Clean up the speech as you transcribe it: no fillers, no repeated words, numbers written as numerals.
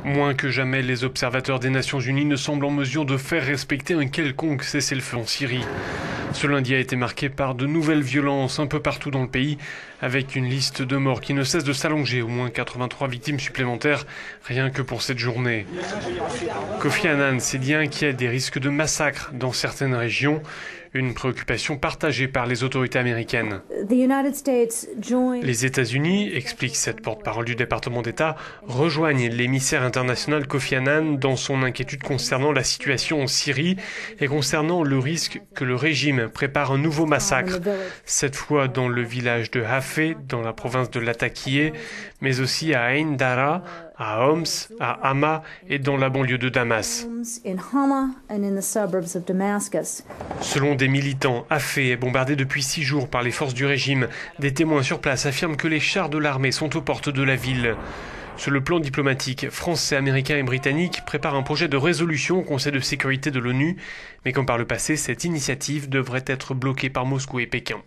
Moins que jamais, les observateurs des Nations Unies ne semblent en mesure de faire respecter un quelconque cessez-le-feu en Syrie. Ce lundi a été marqué par de nouvelles violences un peu partout dans le pays, avec une liste de morts qui ne cesse de s'allonger, au moins 83 victimes supplémentaires, rien que pour cette journée. Kofi Annan s'est dit inquiet des risques de massacres dans certaines régions, une préoccupation partagée par les autorités américaines. Les États-Unis, explique cette porte-parole du département d'État, rejoignent l'émissaire international Kofi Annan dans son inquiétude concernant la situation en Syrie et concernant le risque que le régime prépare un nouveau massacre, cette fois dans le village de Hafeh, dans la province de Latakié, mais aussi à Ain Dara, à Homs, à Hama et dans la banlieue de Damas. Selon des militants, Hafeh est bombardé depuis 6 jours par les forces du régime. Des témoins sur place affirment que les chars de l'armée sont aux portes de la ville. Sur le plan diplomatique, Français, Américains et Britanniques préparent un projet de résolution au Conseil de sécurité de l'ONU, mais comme par le passé, cette initiative devrait être bloquée par Moscou et Pékin.